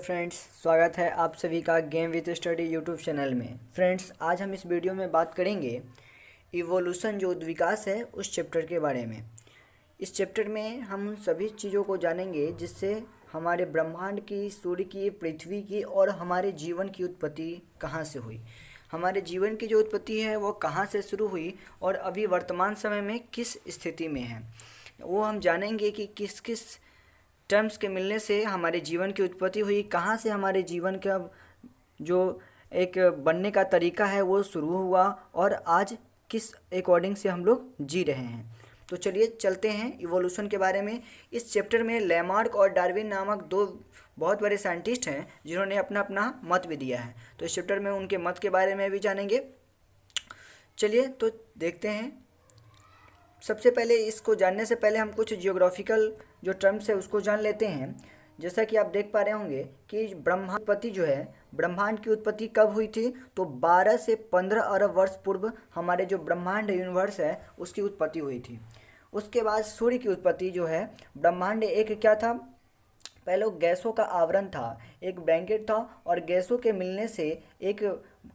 Friends, स्वागत है आप सभी का game with study YouTube channel में। फ्रेंड्स, आज हम इस वीडियो में बात करेंगे इवोल्यूशन जो विकास है उस चैप्टर के बारे में। इस चैप्टर में हम उन सभी चीज़ों को जानेंगे जिससे हमारे ब्रह्मांड की, सूर्य की, पृथ्वी की और हमारे जीवन की उत्पत्ति कहाँ से हुई, हमारे जीवन की जो उत्पत्ति है वो कहाँ से शुरू हुई और अभी वर्तमान समय में किस स्थिति में है, वो हम जानेंगे कि किस किस टर्म्स के मिलने से हमारे जीवन की उत्पत्ति हुई, कहाँ से हमारे जीवन का जो एक बनने का तरीका है वो शुरू हुआ और आज किस अकॉर्डिंग से हम लोग जी रहे हैं। तो चलिए चलते हैं इवोल्यूशन के बारे में। इस चैप्टर में लैमार्क और डार्विन नामक दो बहुत बड़े साइंटिस्ट हैं जिन्होंने अपना अपना मत भी दिया है, तो इस चैप्टर में उनके मत के बारे में भी जानेंगे। चलिए तो देखते हैं। सबसे पहले इसको जानने से पहले हम कुछ जियोग्राफिकल जो टर्म्स है उसको जान लेते हैं। जैसा कि आप देख पा रहे होंगे कि ब्रह्मांड उत्पत्ति जो है, ब्रह्मांड की उत्पत्ति कब हुई थी, तो 12 से 15 अरब वर्ष पूर्व हमारे जो ब्रह्मांड यूनिवर्स है उसकी उत्पत्ति हुई थी। उसके बाद सूर्य की उत्पत्ति जो है, ब्रह्मांड एक क्या था, पहले गैसों का आवरण था, एक ब्लैंकेट था और गैसों के मिलने से एक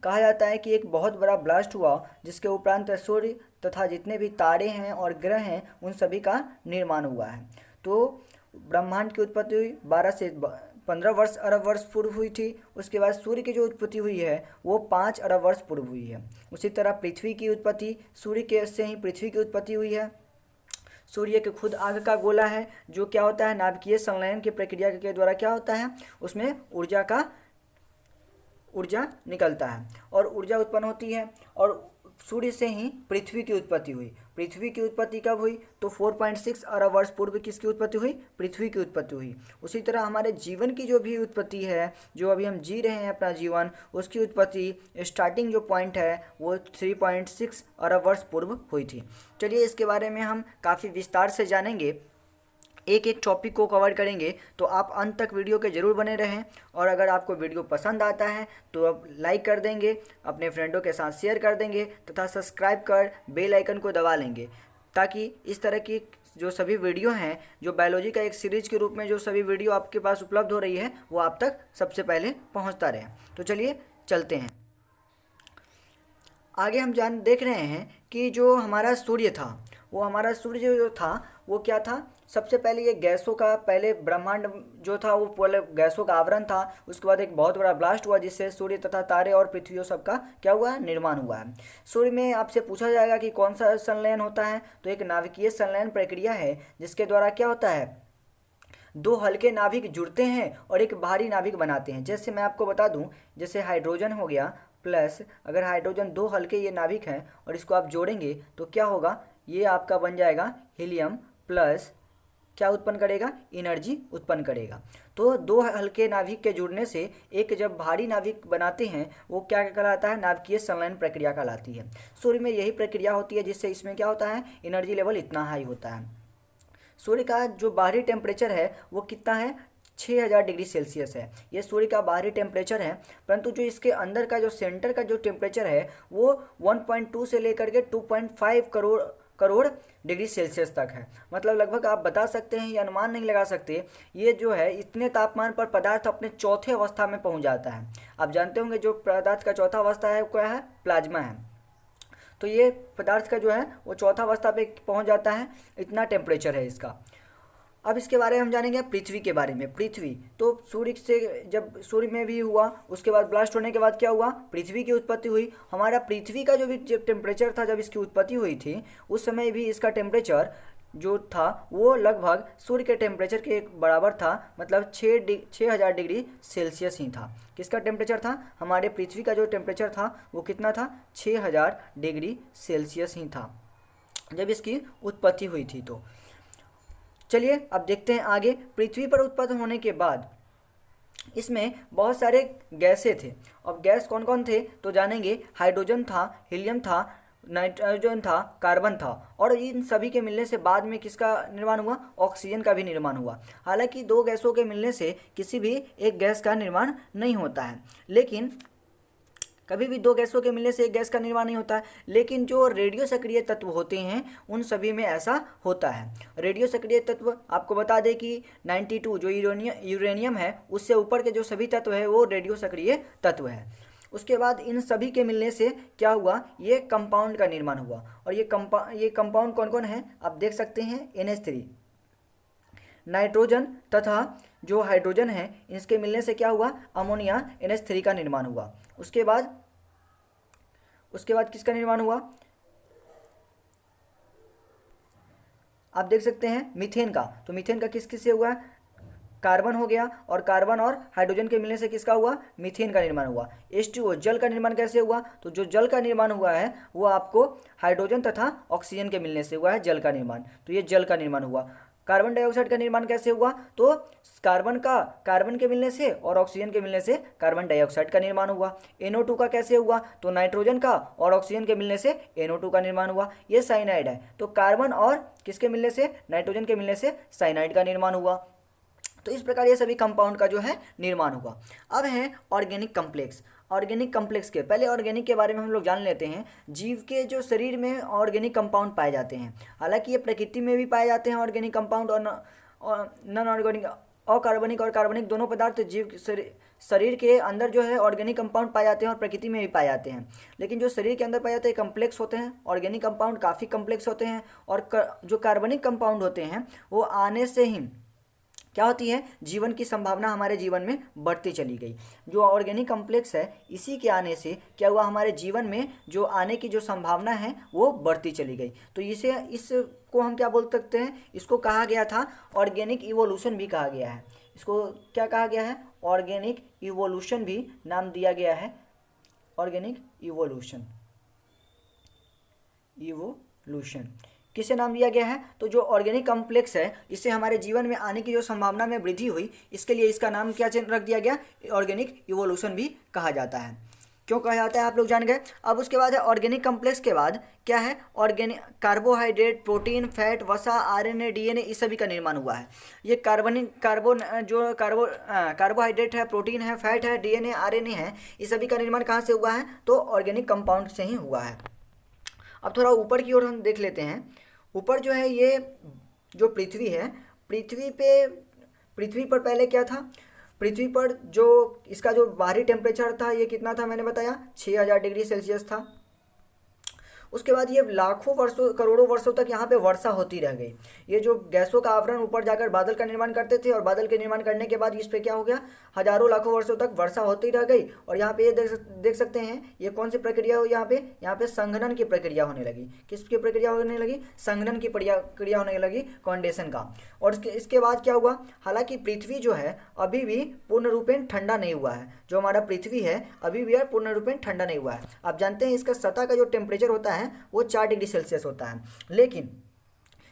कहा जाता है कि एक बहुत बड़ा ब्लास्ट हुआ जिसके उपरांत सूर्य तथा जितने भी तारे हैं और ग्रह हैं उन सभी का निर्माण हुआ है। तो ब्रह्मांड की उत्पत्ति हुई 12 से 15 अरब वर्ष पूर्व हुई थी। उसके बाद सूर्य की जो उत्पत्ति हुई है वो 5 अरब वर्ष पूर्व हुई है। उसी तरह पृथ्वी की उत्पत्ति, सूर्य के से ही पृथ्वी की उत्पत्ति हुई है। सूर्य के खुद आग का गोला है जो क्या होता है, नाभिकीय संलयन की प्रक्रिया के द्वारा क्या होता है, उसमें ऊर्जा निकलता है और ऊर्जा उत्पन्न होती है। और सूर्य से ही पृथ्वी की उत्पत्ति हुई। पृथ्वी की उत्पत्ति कब हुई, तो 4.6 अरब वर्ष पूर्व किसकी उत्पत्ति हुई, पृथ्वी की उत्पत्ति हुई। उसी तरह हमारे जीवन की जो भी उत्पत्ति है, जो अभी हम जी रहे हैं अपना जीवन, उसकी उत्पत्ति स्टार्टिंग जो पॉइंट है वो 3.6 अरब वर्ष पूर्व हुई थी। चलिए इसके बारे में हम काफ़ी विस्तार से जानेंगे, एक एक टॉपिक को कवर करेंगे, तो आप अंत तक वीडियो के जरूर बने रहें। और अगर आपको वीडियो पसंद आता है तो आप लाइक कर देंगे, अपने फ्रेंडों के साथ शेयर कर देंगे तथा सब्सक्राइब कर बेल आइकन को दबा लेंगे, ताकि इस तरह की जो सभी वीडियो हैं, जो बायोलॉजी का एक सीरीज के रूप में जो सभी वीडियो आपके पास उपलब्ध हो रही है वो आप तक सबसे पहले पहुँचता रहे। तो चलिए चलते हैं आगे। हम देख रहे हैं कि जो हमारा सूर्य था, वो हमारा सूर्य जो था वो क्या था, सबसे पहले ये गैसों का, पहले ब्रह्मांड जो था वो पहले गैसों का आवरण था। उसके बाद एक बहुत बड़ा ब्लास्ट हुआ जिससे सूर्य तथा तारे और पृथ्वी और सबका क्या हुआ, निर्माण हुआ है। सूर्य में आपसे पूछा जाएगा कि कौन सा संलयन होता है, तो एक नाभिकीय संलयन प्रक्रिया है जिसके द्वारा क्या होता है, दो हल्के नाभिक जुड़ते हैं और एक भारी नाभिक बनाते हैं। जैसे मैं आपको बता दूं, जैसे हाइड्रोजन हो गया प्लस, अगर हाइड्रोजन दो हल्के ये नाभिक हैं और इसको आप जोड़ेंगे तो क्या होगा, ये आपका बन जाएगा हीलियम प्लस क्या उत्पन्न करेगा, एनर्जी उत्पन्न करेगा। तो दो हल्के नाभिक के जुड़ने से एक जब भारी नाभिक बनाते हैं वो क्या कहलाता है, नाभिकीय संलयन प्रक्रिया कहलाती है। सूर्य में यही प्रक्रिया होती है जिससे इसमें क्या होता है, एनर्जी लेवल इतना हाई होता है। सूर्य का जो बाहरी टेम्परेचर है वो कितना है, 6000 डिग्री सेल्सियस है। ये सूर्य का बाहरी टेम्परेचर है, परंतु जो इसके अंदर का जो सेंटर का जो टेम्परेचर है वो 1.2 से लेकर के 2.5 करोड़ डिग्री सेल्सियस तक है। मतलब लगभग आप बता सकते हैं, ये अनुमान नहीं लगा सकते, ये जो है इतने तापमान पर पदार्थ अपने चौथे अवस्था में पहुंच जाता है। आप जानते होंगे जो पदार्थ का चौथा अवस्था है वो क्या है, प्लाज्मा है। तो ये पदार्थ का जो है वो चौथा अवस्था पे पहुंच जाता है, इतना टेम्परेचर है इसका। अब इसके बारे में हम जानेंगे पृथ्वी के बारे में। पृथ्वी तो सूर्य से जब सूर्य में भी हुआ, उसके बाद ब्लास्ट होने के बाद क्या हुआ, पृथ्वी की उत्पत्ति हुई। हमारा पृथ्वी का जो भी टेम्परेचर था जब इसकी उत्पत्ति हुई थी, उस समय भी इसका टेम्परेचर जो था वो लगभग सूर्य के टेम्परेचर के बराबर था, मतलब 6000 डिग्री सेल्सियस ही था। किसका टेम्परेचर था, हमारे पृथ्वी का जो टेम्परेचर था वो कितना था, 6000 डिग्री सेल्सियस ही था जब इसकी उत्पत्ति हुई थी। तो चलिए अब देखते हैं आगे। पृथ्वी पर उत्पन्न होने के बाद इसमें बहुत सारे गैसें थे। अब गैस कौन कौन थे तो जानेंगे, हाइड्रोजन था, हीलियम था, नाइट्रोजन था, कार्बन था। और इन सभी के मिलने से बाद में किसका निर्माण हुआ, ऑक्सीजन का भी निर्माण हुआ। हालांकि दो गैसों के मिलने से किसी भी एक गैस का निर्माण नहीं होता है, लेकिन कभी भी दो गैसों के मिलने से एक गैस का निर्माण नहीं होता है, लेकिन जो रेडियो सक्रिय तत्व होते हैं उन सभी में ऐसा होता है। रेडियो सक्रिय तत्व आपको बता दें कि 92 जो यूरेनियम है उससे ऊपर के जो सभी तत्व है वो रेडियो सक्रिय तत्व है। उसके बाद इन सभी के मिलने से क्या हुआ, ये कंपाउंड का निर्माण हुआ। और ये कंपाउंड कौन कौन है आप देख सकते हैं, NH3, नाइट्रोजन तथा जो हाइड्रोजन है इसके मिलने से क्या हुआ, अमोनिया NH3 का निर्माण हुआ। उसके बाद किसका निर्माण हुआ, आप देख सकते हैं मीथेन का। तो मीथेन का किस से हुआ, कार्बन हो गया, और कार्बन और हाइड्रोजन के मिलने से किसका हुआ, मीथेन का निर्माण हुआ। H2O जल का निर्माण कैसे हुआ, तो जो जल का निर्माण हुआ है वो आपको हाइड्रोजन तथा ऑक्सीजन के मिलने से हुआ है जल का निर्माण, तो ये जल का निर्माण हुआ। कार्बन डाइऑक्साइड का निर्माण कैसे हुआ, तो कार्बन के मिलने से और ऑक्सीजन के मिलने से कार्बन डाइऑक्साइड का निर्माण हुआ। NO2 का कैसे हुआ, तो नाइट्रोजन का और ऑक्सीजन के मिलने से NO2 का निर्माण हुआ। ये साइनाइड है, तो कार्बन और किसके मिलने से, नाइट्रोजन के मिलने से साइनाइड का निर्माण हुआ। तो इस प्रकार ये सभी कंपाउंड का जो है निर्माण हुआ। अब है ऑर्गेनिक कम्प्लेक्स। ऑर्गेनिक कम्प्लेक्स के पहले ऑर्गेनिक के बारे में हम लोग जान लेते हैं। जीव के जो शरीर में ऑर्गेनिक कंपाउंड पाए जाते हैं, हालांकि ये प्रकृति में भी पाए जाते हैं ऑर्गेनिक कंपाउंड, और नॉन ऑर्गेनिक, अकार्बनिक और कार्बनिक दोनों पदार्थ जीव शरीर के अंदर जो है ऑर्गेनिक कंपाउंड पाए जाते हैं और प्रकृति में भी पाए जाते हैं। लेकिन जो शरीर के अंदर पाए जाते हैं कम्प्लेक्स होते हैं, ऑर्गेनिक कंपाउंड काफ़ी कम्प्लेक्स होते हैं। और जो कार्बनिक कंपाउंड होते हैं वो आने से ही क्या होती है, जीवन की संभावना हमारे जीवन में बढ़ती चली गई। जो ऑर्गेनिक कम्प्लेक्स है इसी के आने से क्या हुआ, हमारे जीवन में जो आने की जो संभावना है वो बढ़ती चली गई। तो इसको हम क्या बोल सकते हैं, इसको कहा गया था ऑर्गेनिक इवोल्यूशन भी कहा गया है। इसको क्या कहा गया है, ऑर्गेनिक इवोल्यूशन भी नाम दिया गया है, ऑर्गेनिक इवोल्यूशन किसे नाम दिया गया है, तो जो ऑर्गेनिक कम्प्लेक्स है इससे हमारे जीवन में आने की जो संभावना में वृद्धि हुई, इसके लिए इसका नाम क्या रख दिया गया, ऑर्गेनिक इवोल्यूशन भी कहा जाता है। क्यों कहा जाता है आप लोग जान गए। अब उसके बाद है ऑर्गेनिक कम्प्लेक्स के बाद क्या है, ऑर्गेनिक कार्बोहाइड्रेट, प्रोटीन, फैट, वसा, RNA, DNA इस सभी का निर्माण हुआ है। ये कार्बोहाइड्रेट है, प्रोटीन है, फैट है, DNA, RNA है, इस सभी का निर्माण कहाँ से हुआ है, तो ऑर्गेनिक कंपाउंड से ही हुआ है। अब थोड़ा ऊपर की ओर हम देख लेते हैं। ऊपर जो है ये जो पृथ्वी है, पृथ्वी पर पहले क्या था, पृथ्वी पर जो इसका जो बाहरी टेम्परेचर था ये कितना था, मैंने बताया 6000 डिग्री सेल्सियस था। उसके बाद ये लाखों वर्षों, करोड़ों वर्षों तक यहाँ पे वर्षा होती रह गई। ये जो गैसों का आवरण ऊपर जाकर बादल का निर्माण करते थे, और बादल के निर्माण करने के बाद इस पे क्या हो गया, हजारों लाखों वर्षों तक वर्षा होती रह गई। और यहाँ पे ये देख सकते हैं ये कौन सी प्रक्रिया हुई, यहाँ पे संघनन की प्रक्रिया होने लगी। किसकी प्रक्रिया होने लगी, संघनन की प्रक्रिया होने लगी, कॉन्डेंसन का। और इसके बाद क्या हुआ, हालांकि पृथ्वी जो है अभी भी पूर्ण रूपेण ठंडा नहीं हुआ है। जो हमारा पृथ्वी है अभी भी पूर्ण रूपेण ठंडा नहीं हुआ है। आप जानते हैं इसका सतह का जो टेम्परेचर होता है वो 4 डिग्री सेल्सियस होता है। लेकिन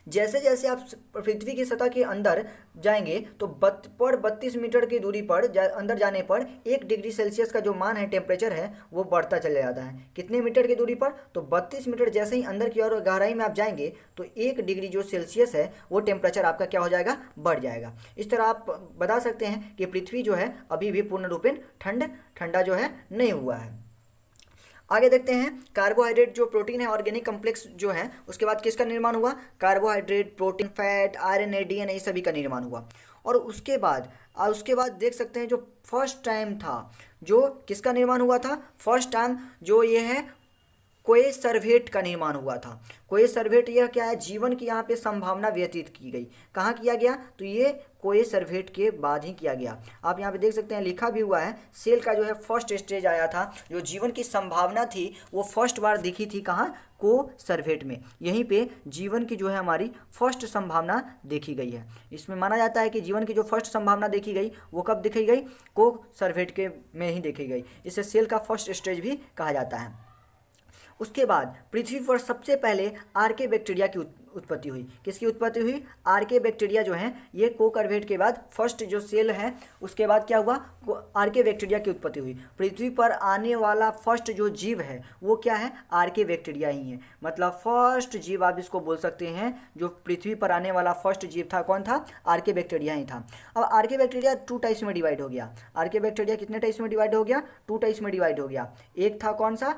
जैसे जैसे आप पृथ्वी की सतह के अंदर जाएंगे तो 32 मीटर की दूरी पर अंदर जाने पर 1 डिग्री सेल्सियस का जो मान है, टेम्परेचर है, वो बढ़ता चला जाता है। कितने मीटर की दूरी पर, तो 32 मीटर जैसे ही अंदर की ओर गहराई में आप जाएंगे तो 1 डिग्री जो सेल्सियस है वो टेम्परेचर आपका क्या हो जाएगा, बढ़ जाएगा। इस तरह आप बता सकते हैं कि पृथ्वी जो है अभी भी पूर्ण रूपेण ठंडा जो है नहीं हुआ है। आगे देखते हैं कार्बोहाइड्रेट जो प्रोटीन है, ऑर्गेनिक कम्प्लेक्स जो है, उसके बाद किसका निर्माण हुआ, carbohydrate, protein, fat, RNA, DNA सभी का निर्माण हुआ। और उसके बाद देख सकते हैं जो फर्स्ट टाइम था, जो किसका निर्माण हुआ था, फर्स्ट टाइम जो ये है कोएसरवेट का निर्माण हुआ था। कोएसरवेट यह क्या है, जीवन की यहाँ पे संभावना व्यतीत की गई। कहाँ किया गया, तो ये कोएसरवेट के बाद ही किया गया। आप यहाँ पे देख सकते हैं लिखा भी हुआ है, सेल का जो है फर्स्ट स्टेज आया था, जो जीवन की संभावना थी वो फर्स्ट बार दिखी थी कहाँ, कोएसरवेट में। यहीं पे जीवन की जो है हमारी फर्स्ट संभावना देखी गई है। इसमें माना जाता है कि जीवन की जो फर्स्ट संभावना देखी गई वो कब देखी गई, कोएसरवेट के में ही देखी गई। इसे सेल का फर्स्ट स्टेज भी कहा जाता है। उसके बाद पृथ्वी पर सबसे पहले आर्के बैक्टीरिया की उत्पत्ति हुई। किसकी उत्पत्ति हुई? आर्के बैक्टीरिया जो हैं ये कोकरवेट के बाद फर्स्ट जो सेल है उसके बाद क्या हुआ? आर्के बैक्टीरिया की उत्पत्ति हुई। पृथ्वी पर आने वाला फर्स्ट जो जीव है वो क्या है? आर्के बैक्टीरिया ही है। मतलब फर्स्ट जीव आप इसको बोल सकते हैं, जो पृथ्वी पर आने वाला फर्स्ट जीव था कौन था? आर्के बैक्टीरिया ही था। अब आर्के बैक्टीरिया 2 टाइप्स में डिवाइड हो गया। आर्के बैक्टीरिया कितने टाइप्स में डिवाइड हो गया? 2 टाइप्स में डिवाइड हो गया। एक था कौन सा?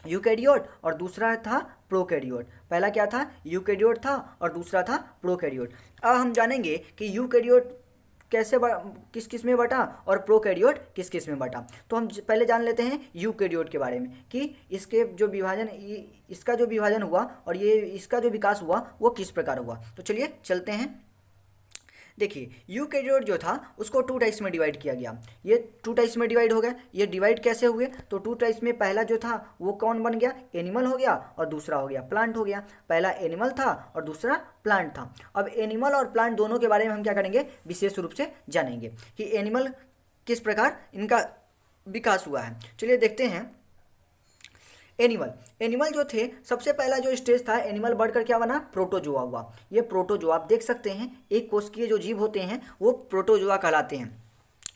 यूकैरियोट और दूसरा था प्रोकैरियोट। पहला क्या था? यूकैरियोट था और दूसरा था प्रोकैरियोट। अब हम जानेंगे कि यूकैरियोट कैसे किस किस में बटा और प्रोकैरियोट किस किस में बटा। तो हम पहले जान लेते हैं यूकैरियोट के बारे में कि इसके जो विभाजन, इसका जो विभाजन हुआ और ये इसका जो विकास हुआ वो किस प्रकार हुआ। तो चलिए चलते हैं। देखिए यूकैरियोट जो था उसको 2 टाइप्स में डिवाइड किया गया। ये 2 टाइप्स में डिवाइड हो गए। ये डिवाइड कैसे हुए? तो 2 टाइप्स में पहला जो था वो कौन बन गया? एनिमल हो गया और दूसरा हो गया प्लांट हो गया। पहला एनिमल था और दूसरा प्लांट था। अब एनिमल और प्लांट दोनों के बारे में हम क्या करेंगे? विशेष रूप से जानेंगे कि एनिमल किस प्रकार इनका विकास हुआ है। चलिए देखते हैं। एनिमल जो थे, सबसे पहला जो स्टेज था एनिमल बढ़कर क्या बना? प्रोटोजोआ हुआ। ये प्रोटोजोआ आप देख सकते हैं, एक कोशिकीय जो जीव होते हैं वो प्रोटोजोआ कहलाते हैं।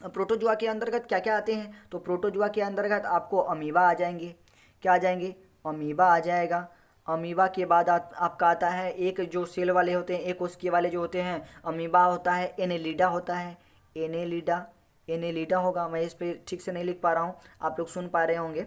अब प्रोटोजोआ के अंतर्गत क्या क्या आते हैं? तो प्रोटोजोआ के अंतर्गत आपको अमीबा आ जाएंगे। क्या आ जाएंगे? अमीबा आ जाएगा। अमीबा के बाद आपका आता है एक जो सेल वाले होते हैं, एक कोशिकीय वाले जो होते हैं। अमीबा होता है, एनेलिडा होता है, एनेलिडा होगा। मैं इस पर ठीक से नहीं लिख पा रहा हूँ, आप लोग सुन पा रहे होंगे।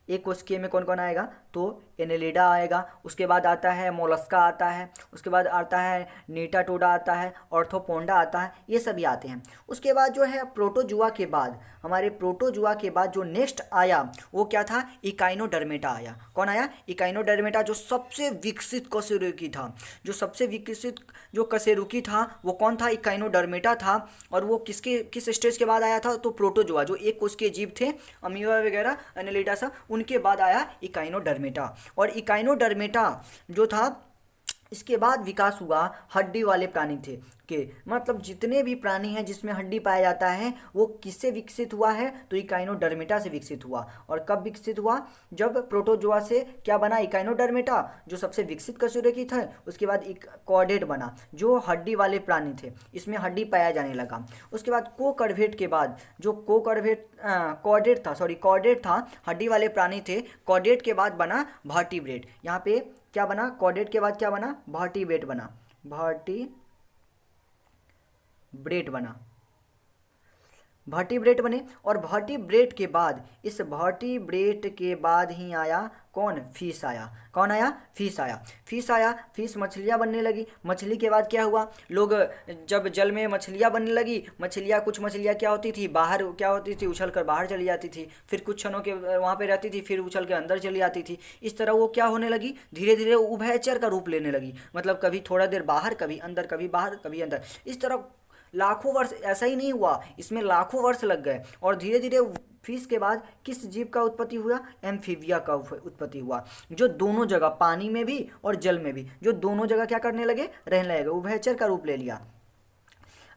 एक कोशिकीय में कौन कौन आएगा? तो एनेलिडा आएगा। उसके बाद आता है मोलस्का आता है। उसके बाद आता है नीटाटोडा आता है, ऑर्थोपोडा आता है, ये सभी आते हैं। उसके बाद जो है प्रोटोजुआ के बाद, हमारे प्रोटोजुआ के बाद जो नेक्स्ट आया वो क्या था? इकाइनोडर्मेटा आया। कौन आया? इकाइनोडर्मेटा, जो सबसे विकसित कशेरुकी था। जो सबसे विकसित जो कशेरुकी था वो कौन था? इकाइनोडर्मेटा था। और वो किस स्टेज के बाद आया था? तो प्रोटोजुआ, जो एक कोशिकीय जीव थे, अमीबा वगैरह, एनेलिडा सब, उनके बाद आया इकाइनोडर्मेटा। और इकाइनोडर्मेटा जो था इसके बाद विकास हुआ हड्डी वाले प्राणी थे के, मतलब जितने भी प्राणी हैं जिसमें हड्डी पाया जाता है वो किससे विकसित हुआ है? तो इकाइनोडर्मेटा से विकसित हुआ। और कब विकसित हुआ? जब प्रोटोजोआ से क्या बना? इकाइनोडर्मेटा, जो सबसे विकसित कशेरुकी था। उसके बाद एक कॉर्डेट बना, जो हड्डी वाले प्राणी थे, इसमें हड्डी पाया जाने लगा। उसके बाद कोकरवेट के बाद जो कॉर्डेट था, हड्डी वाले प्राणी थे। कॉर्डेट के बाद बना वर्टिब्रेट। यहाँ पे क्या बना? कॉर्डेट के बाद क्या बना? वर्टिब्रेट बना। वर्टिब्रेट बने। और वर्टिब्रेट के बाद, इस वर्टिब्रेट के बाद ही आया कौन? फिश आया। कौन आया? फिश आया। फिश मछलियाँ बनने लगी। मछली के बाद क्या हुआ? लोग जब जल में मछलियाँ बनने लगी, कुछ मछलियाँ क्या होती थी? बाहर क्या होती थी? उछल कर बाहर चली जाती थी, फिर कुछ क्षणों के वहाँ पे रहती थी, फिर उछल के अंदर चली जाती थी। इस तरह वो क्या होने लगी? धीरे धीरे उभयचर का रूप लेने लगी। मतलब कभी थोड़ा देर बाहर, कभी अंदर, कभी बाहर, कभी अंदर। इस तरह लाखों वर्ष, ऐसा ही नहीं हुआ, इसमें लाखों वर्ष लग गए। और धीरे धीरे फिश के बाद किस जीव का उत्पत्ति हुआ? एम्फीबिया का उत्पत्ति हुआ, जो दोनों जगह, पानी में भी और जल में भी, जो दोनों जगह क्या करने लगे? रहने लगे, उभयचर का रूप ले लिया।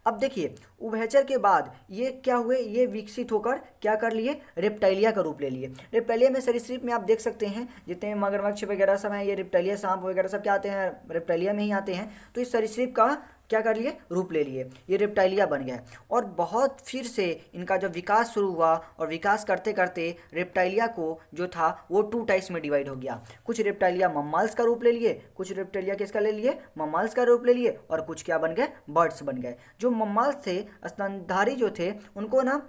अब देखिए उभयचर के बाद ये क्या हुए? ये विकसित होकर क्या कर लिए? रेप्टाइलिया का रूप ले लिए। रेप्टाइलिया में सरीसृप में आप देख सकते हैं जितने मगरमच्छ वगैरह सब हैं, ये रेप्टाइलिया, सांप वगैरह सब क्या आते हैं? रेप्टाइलिया में ही आते हैं। तो इस सरीसृप का क्या कर लिए? रूप ले लिए, ये रेप्टाइलिया बन गया। और बहुत फिर से इनका जब विकास शुरू हुआ और विकास करते करते रेप्टाइलिया को जो था वो 2 टाइप्स में डिवाइड हो गया। कुछ रेप्टाइलिया मम्माल्स का रूप ले लिए, कुछ रेप्टाइलिया किसका ले लिए? मम्माल्स का रूप ले लिए। और कुछ क्या बन गए? बर्ड्स बन गए। जो मम्माल्स थे, स्तनधारी जो थे, उनको ना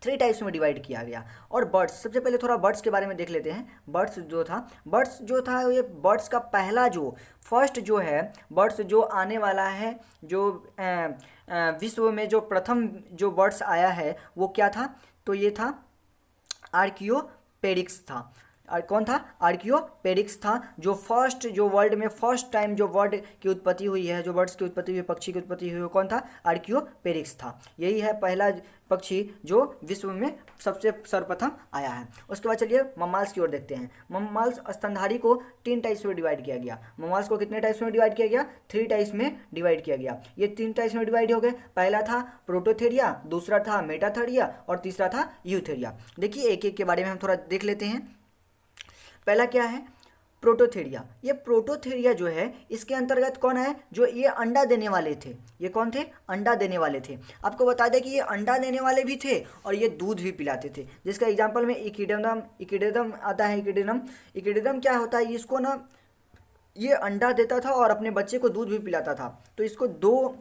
3 टाइप्स में डिवाइड किया गया। और बर्ड्स, सबसे पहले थोड़ा बर्ड्स के बारे में देख लेते हैं। बर्ड्स जो था ये बर्ड्स का पहला जो फर्स्ट जो है, बर्ड्स जो आने वाला है, जो विश्व में जो प्रथम जो बर्ड्स आया है वो क्या था? तो ये था आर्कियोपेडिक्स था। और कौन था? आर्कियोपेडिक्स था। जो फर्स्ट, जो वर्ल्ड में फर्स्ट टाइम जो बर्ड की उत्पत्ति हुई है, जो बर्ड्स की उत्पत्ति हुई, पक्षी की उत्पत्ति हुई, वो कौन था? आर्कियोपेडिक्स था। यही है पहला पक्षी जो विश्व में सबसे सर्वप्रथम आया है। उसके बाद चलिए मम्माल्स की ओर देखते हैं। मम्माल्स, स्तनधारी को 3 टाइप्स में डिवाइड किया गया। मम्माल्स को कितने टाइप्स में डिवाइड किया गया? 3 टाइप्स में डिवाइड किया गया। ये 3 टाइप्स में डिवाइड हो गए। पहला था प्रोटोथेरिया, दूसरा था मेटाथेरिया और तीसरा था यूथेरिया। देखिए एक एक के बारे में हम थोड़ा देख लेते हैं। पहला क्या है, प्रोटोथेरिया। ये प्रोटोथेरिया जो है इसके अंतर्गत कौन है, जो ये अंडा देने वाले थे। ये कौन थे, अंडा देने वाले थे। आपको बता दें कि ये अंडा देने वाले भी थे और ये दूध भी पिलाते थे, जिसका एग्जांपल में इक्विडेडम आता है। इक्विडेडम क्या होता है, इसको ना ये अंडा देता था और अपने बच्चे को दूध भी पिलाता था। तो इसको दो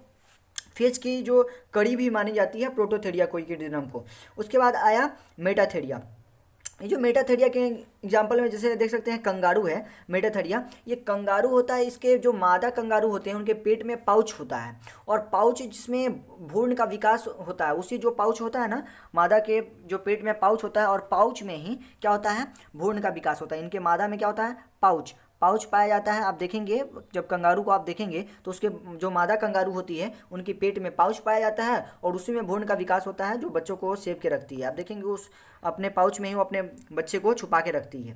फेज की जो कड़ी भी मानी जाती है प्रोटोथेरिया को, इक्विडेडम को। उसके बाद आया मेटाथेरिया। ये जो मेटाथेरिया के एग्जांपल में जैसे देख सकते हैं कंगारू है मेटाथेरिया। ये कंगारू होता है, इसके जो मादा कंगारू होते हैं उनके पेट में पाउच होता है, और पाउच जिसमें भ्रूण का विकास होता है, उसी जो पाउच होता है ना, मादा के जो पेट में पाउच होता है, और पाउच में ही क्या होता है, भ्रूण का विकास होता है। इनके मादा में क्या होता है, पाउच पाया जाता है। आप देखेंगे जब कंगारू को आप देखेंगे तो उसके जो मादा कंगारू होती है उनके पेट में पाउच पाया जाता है, और उसी में भ्रूण का विकास होता है जो बच्चों को सेव के रखती है। आप देखेंगे उस अपने पाउच में ही वो अपने बच्चे को छुपा के रखती है।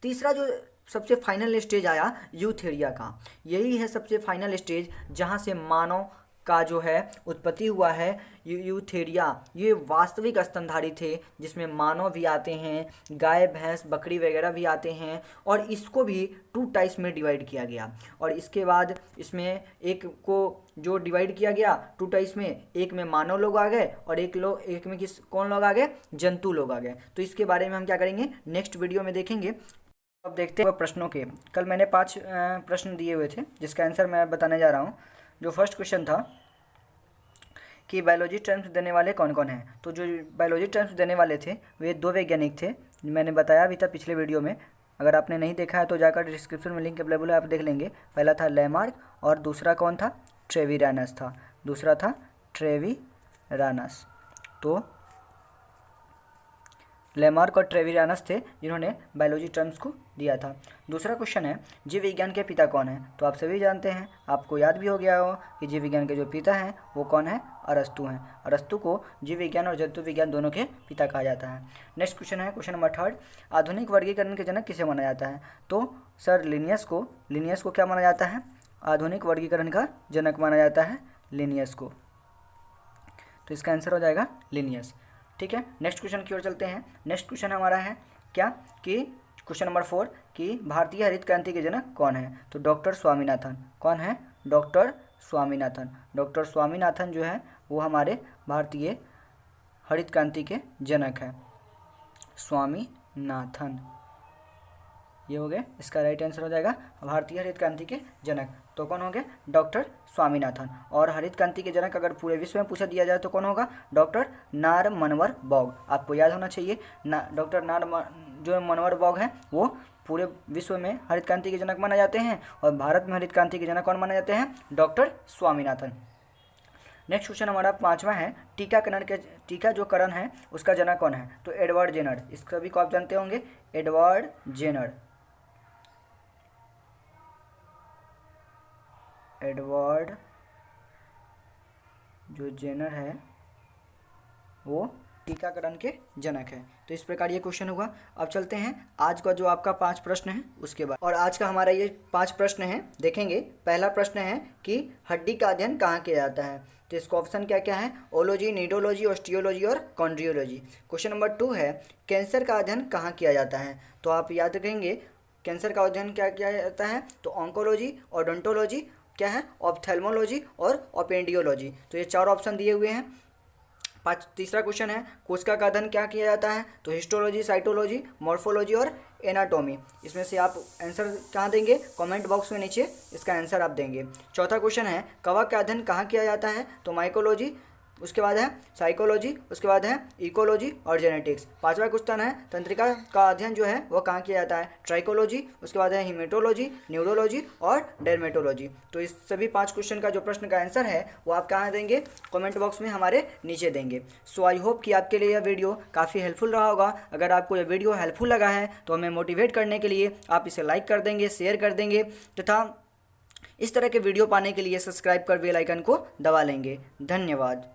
तीसरा जो सबसे फाइनल स्टेज आया यूथेरिया का। यही है सबसे फाइनल स्टेज जहाँ से मानव का जो है उत्पत्ति हुआ है। यूथेरिया ये वास्तविक स्तनधारी थे, जिसमें मानव भी आते हैं, गाय भैंस बकरी वगैरह भी आते हैं, और इसको भी 2 टाइप्स में डिवाइड किया गया। और इसके बाद इसमें एक को जो डिवाइड किया गया 2 टाइप्स में, एक में मानव लोग आ गए और एक में कौन लोग आ गए, जंतु लोग आ गए। तो इसके बारे में हम क्या करेंगे, नेक्स्ट वीडियो में देखेंगे। अब देखते हैं प्रश्नों के। कल मैंने 5 प्रश्न दिए हुए थे जिसका आंसर मैं बताने जा रहा हूँ। जो फर्स्ट क्वेश्चन था कि बायोलॉजी टर्म्स देने वाले कौन कौन हैं, तो जो बायोलॉजी टर्म्स देने वाले थे वे 2 वैज्ञानिक थे। मैंने बताया भी था पिछले वीडियो में, अगर आपने नहीं देखा है तो जाकर डिस्क्रिप्शन में लिंक अवेलेबल है, आप देख लेंगे। पहला था लेमार्क और दूसरा कौन था, ट्रेविरानस था। दूसरा था ट्रेविरानस। तो लेमार्क और ट्रेविरानस थे जिन्होंने बायोलॉजी टर्म्स को दिया था। दूसरा क्वेश्चन है जीव विज्ञान के पिता कौन है, तो आप सभी जानते हैं, आपको याद भी हो गया हो कि जीव विज्ञान के जो पिता हैं वो कौन है, अरस्तु हैं। अरस्तु को जीव विज्ञान और जंतु विज्ञान दोनों के पिता कहा जाता है। नेक्स्ट क्वेश्चन है क्वेश्चन नंबर 3, आधुनिक वर्गीकरण के जनक किसे माना जाता है, तो सर लिनियस को क्या माना जाता है, आधुनिक वर्गीकरण का जनक माना जाता है लिनियस को। तो इसका आंसर हो जाएगा लिनियस। ठीक है, नेक्स्ट क्वेश्चन की ओर चलते हैं। नेक्स्ट क्वेश्चन हमारा है क्या कि क्वेश्चन नंबर 4 कि भारतीय हरित क्रांति के जनक कौन है, तो डॉक्टर स्वामीनाथन। कौन है, डॉक्टर स्वामीनाथन। डॉक्टर स्वामीनाथन जो है वो हमारे भारतीय हरित क्रांति के जनक है, स्वामीनाथन। ये हो गए, इसका राइट आंसर हो जाएगा भारतीय हरित क्रांति के जनक। तो कौन हो गए, डॉक्टर स्वामीनाथन। और हरित क्रांति के जनक अगर पूरे विश्व में पूछा दिया जाए तो कौन होगा, डॉक्टर नार मनवर बॉग। आपको याद होना चाहिए डॉक्टर जो मनवर बॉग है वो पूरे विश्व में हरित क्रांति के जनक माने जाते हैं, और भारत में हरित क्रांति के जनक कौन माने जाते हैं, डॉक्टर स्वामीनाथन। नेक्स्ट क्वेश्चन हमारा 5वां है टीका जो करण है उसका जनक कौन है, तो एडवर्ड जेनर। इसका भी को आप जानते होंगे, एडवर्ड जेनर। एडवर्ड जो जेनर है वो टीकाकरण के जनक है। तो इस प्रकार ये क्वेश्चन हुआ। अब चलते हैं आज का जो आपका 5 प्रश्न है उसके बाद। और आज का हमारा ये 5 प्रश्न है, देखेंगे। पहला प्रश्न है कि हड्डी का अध्ययन कहाँ किया जाता है, तो इसका ऑप्शन क्या क्या है, ओलोजी, नीडोलॉजी, ऑस्टियोलॉजी और कॉन्ड्रियोलॉजी। क्वेश्चन नंबर 2 है कैंसर का अध्ययन कहाँ किया जाता है, तो आप याद रखेंगे कैंसर का अध्ययन क्या किया जाता है, तो ऑन्कोलॉजी, ओडोंटोलॉजी, क्या है, ऑप्थेल्मोलॉजी और ऑपेंडियोलॉजी। तो ये 4 ऑप्शन दिए हुए हैं। तीसरा क्वेश्चन है कोशिका का अध्ययन क्या किया जाता है, तो हिस्टोलॉजी, साइटोलॉजी, मॉर्फोलॉजी और एनाटॉमी। इसमें से आप आंसर कहाँ देंगे, कमेंट बॉक्स में नीचे इसका आंसर आप देंगे। चौथा क्वेश्चन है कवक का अध्ययन कहाँ किया जाता है, तो माइकोलॉजी, उसके बाद है साइकोलॉजी, उसके बाद है इकोलॉजी और जेनेटिक्स। 5वां क्वेश्चन है तंत्रिका का अध्ययन जो है वो कहाँ किया जाता है, ट्राइकोलॉजी, उसके बाद है हीमेटोलॉजी, न्यूरोलॉजी और डर्मेटोलॉजी। तो इस सभी 5 क्वेश्चन का जो प्रश्न का आंसर है वो आप कहाँ देंगे, कमेंट बॉक्स में हमारे नीचे देंगे। सो आई होप कि आपके लिए यह वीडियो काफ़ी हेल्पफुल रहा होगा। अगर आपको यह वीडियो हेल्पफुल लगा है तो हमें मोटिवेट करने के लिए आप इसे लाइक कर देंगे, शेयर कर देंगे, तथा इस तरह के वीडियो पाने के लिए सब्सक्राइब कर बेल आइकन को दबा लेंगे। धन्यवाद।